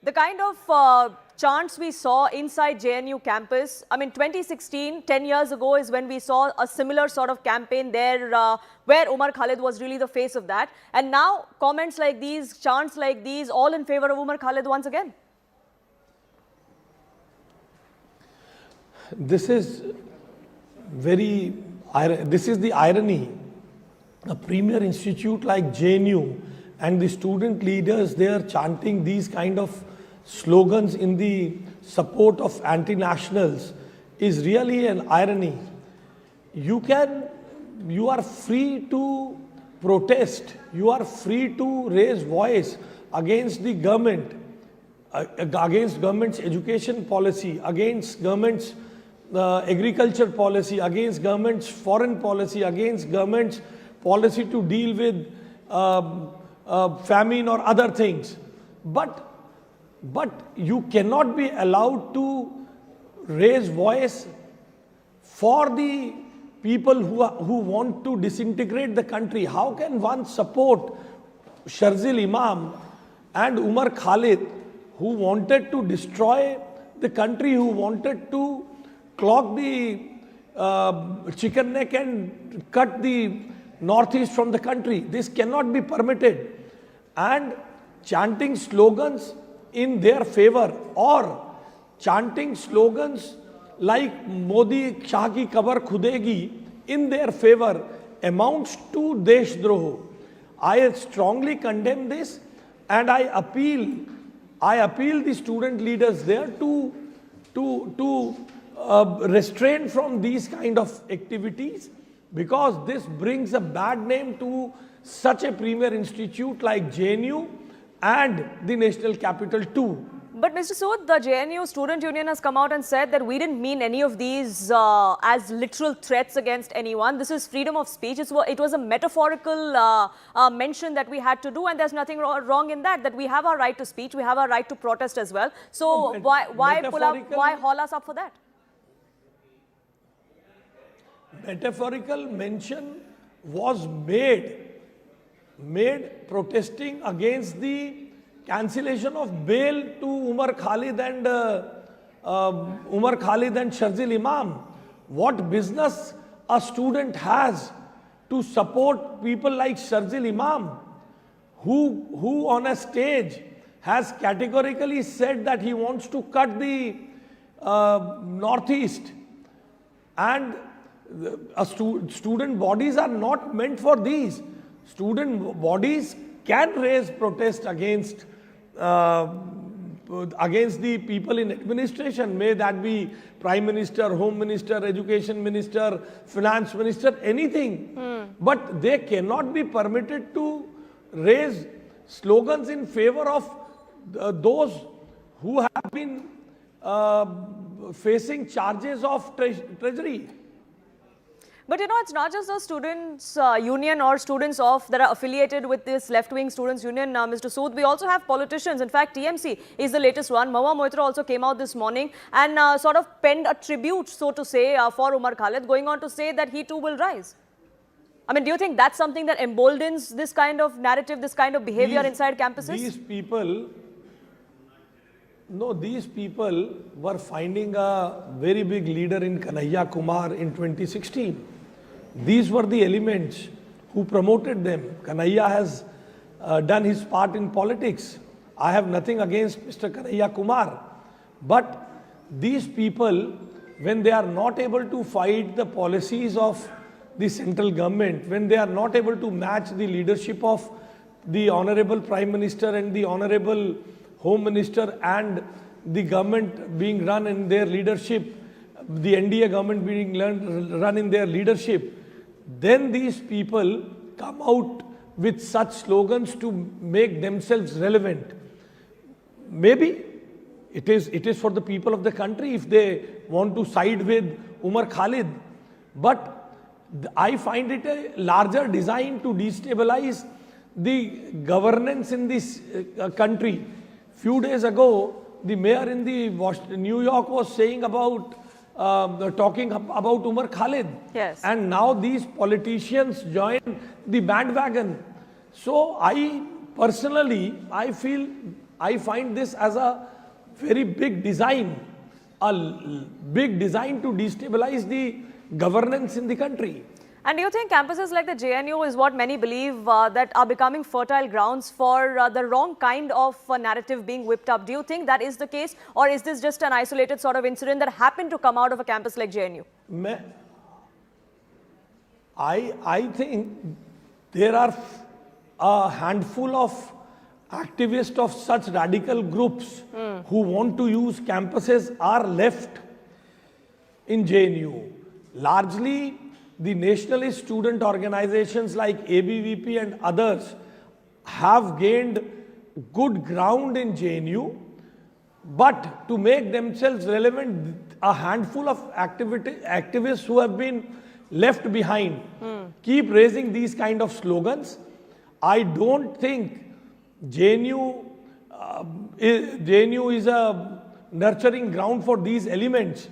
The kind of chants we saw inside JNU campus, I mean 2016, 10 years ago is when we saw a similar sort of campaign there where Umar Khalid was really the face of that. And now comments like these, chants like these, all in favor of Umar Khalid once again. This is the irony. A premier institute like JNU and the student leaders, they are chanting these kind of slogans in the support of anti-nationals is really an irony. You are free to protest, you are free to raise voice against the government, against government's education policy, against government's agriculture policy, against government's foreign policy, against government's policy to deal with famine or other things. But you cannot be allowed to raise voice for the people who want to disintegrate the country. How can one support Sharzil Imam and Umar Khalid, who wanted to destroy the country, who wanted to clog the chicken neck and cut the northeast from the country? This cannot be permitted. And chanting slogans in their favor or chanting slogans like Modi Shah ki kabar khudegi in their favor amounts to deshdroh. I strongly condemn this, and I appeal the student leaders there to restrain from these kind of activities, because this brings a bad name to such a premier institute like JNU and the national capital too. But Mr. Sood, the JNU student union has come out and said that we didn't mean any of these as literal threats against anyone. This is freedom of speech. It was a metaphorical mention that we had to do, and there's nothing wrong in that, that we have our right to speech, we have our right to protest as well. So why pull up, why haul us up for that? Metaphorical mention was made protesting against the cancellation of bail to Umar Khalid and Sharzil Imam. What business a student has to support people like Sharzil Imam, who on a stage has categorically said that he wants to cut the northeast, and student bodies are not meant for these. Student bodies can raise protest against the people in administration, may that be Prime Minister, Home Minister, Education Minister, Finance Minister, anything. But they cannot be permitted to raise slogans in favor of those who have been facing charges of treasury. But you know, it's not just the students' union or students that are affiliated with this left-wing students' union, Mr. Sood. We also have politicians. In fact, TMC is the latest one. Mahua Moitra also came out this morning and sort of penned a tribute, so to say, for Umar Khalid, going on to say that he too will rise. I mean, do you think that's something that emboldens this kind of narrative, this kind of behavior inside campuses? These people were finding a very big leader in Kanhaiya Kumar in 2016. These were the elements who promoted them. Kanhaiya has done his part in politics. I have nothing against Mr. Kanhaiya Kumar. But these people, when they are not able to fight the policies of the central government, when they are not able to match the leadership of the Honorable Prime Minister and the Honorable Home Minister and the government being run in their leadership, the NDA government being run in their leadership, then these people come out with such slogans to make themselves relevant. Maybe it is for the people of the country if they want to side with Umar Khalid. But I find it a larger design to destabilize the governance in this country. Few days ago, the mayor in New York was saying about talking about Umar Khalid. Yes. And now these politicians join the bandwagon. So I personally, I feel I find this as a very big design, big design to destabilize the governance in the country. And do you think campuses like the JNU is what many believe that are becoming fertile grounds for the wrong kind of narrative being whipped up? Do you think that is the case, or is this just an isolated sort of incident that happened to come out of a campus like JNU? I think there are a handful of activists of such radical groups who want to use campuses are left in JNU. Largely, the nationalist student organizations like ABVP and others have gained good ground in JNU, but to make themselves relevant, a handful of activists who have been left behind keep raising these kind of slogans. I don't think JNU is a nurturing ground for these elements.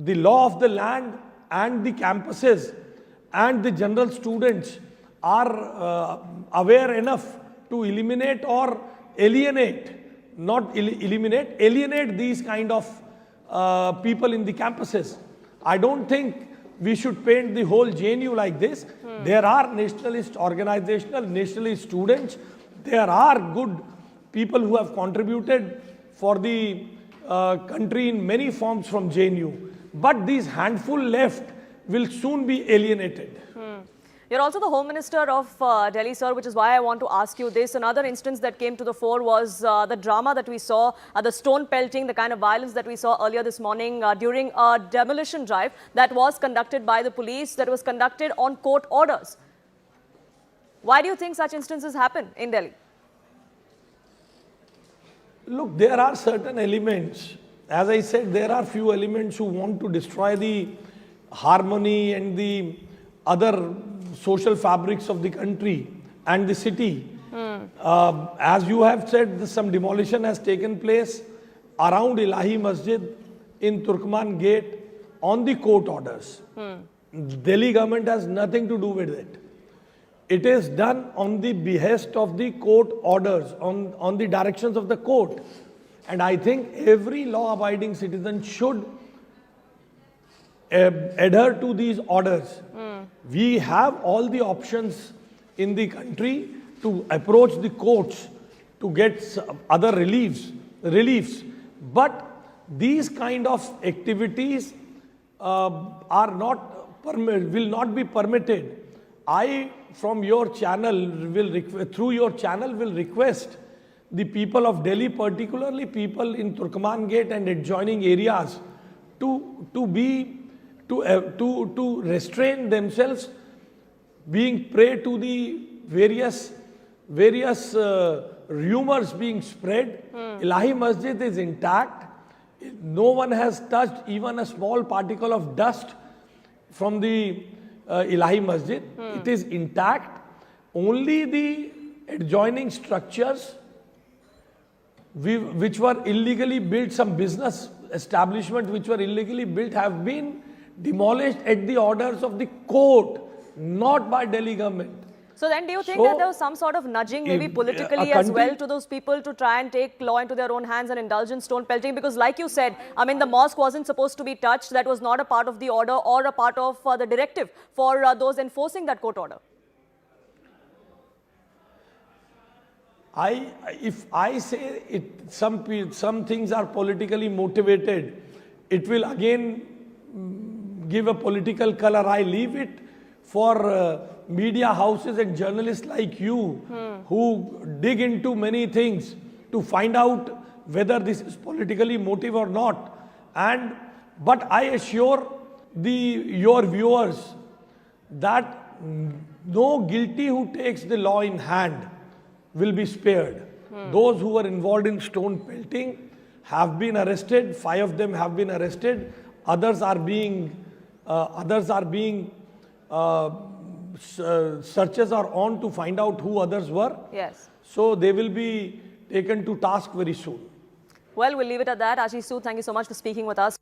The law of the land and the campuses and the general students are aware enough to eliminate or alienate, not eliminate, alienate these kind of people in the campuses. I don't think we should paint the whole JNU like this. There are nationalist organizational, nationalist students. There are good people who have contributed for the country in many forms from JNU. But these handful left will soon be alienated. You're also the Home Minister of Delhi, sir, which is why I want to ask you this. Another instance that came to the fore was the drama that we saw, the stone pelting, the kind of violence that we saw earlier this morning during a demolition drive that was conducted by the police, that was conducted on court orders. Why do you think such instances happen in Delhi? Look, there are certain elements. As I said, there are few elements who want to destroy the harmony and the other social fabrics of the country and the city. As you have said, some demolition has taken place around Ilahi Masjid in Turkman Gate on the court orders. Delhi government has nothing to do with it. It is done on the behest of the court orders, on the directions of the court. And I think every law-abiding citizen should adhere to these orders. We have all the options in the country to approach the courts to get other reliefs. But these kind of activities will not be permitted. I, from your channel, through your channel, will request the people of Delhi, particularly people in Turkman Gate and adjoining areas, to restrain themselves, being prey to the various rumors being spread. Ilahi Masjid is intact. No one has touched even a small particle of dust from the Ilahi Masjid. It is intact. Only the adjoining structures which were illegally built, some business establishments which were illegally built, have been demolished at the orders of the court, not by Delhi government. So then do you think that there was some sort of nudging, maybe politically as well, to those people to try and take law into their own hands and indulge in stone pelting? Because like you said, I mean, the mosque wasn't supposed to be touched. That was not a part of the order or a part of the directive for those enforcing that court order. If I say some things are politically motivated, it will again give a political color. I leave it for media houses and journalists like you who dig into many things to find out whether this is politically motivated or not. But I assure your viewers that no guilty who takes the law in hand will be spared. Those who were involved in stone pelting have been arrested. 5 of them have been arrested. Others are being searches are on to find out who others were. Yes. So they will be taken to task very soon. Well, we'll leave it at that. Ashish Sood, thank you so much for speaking with us.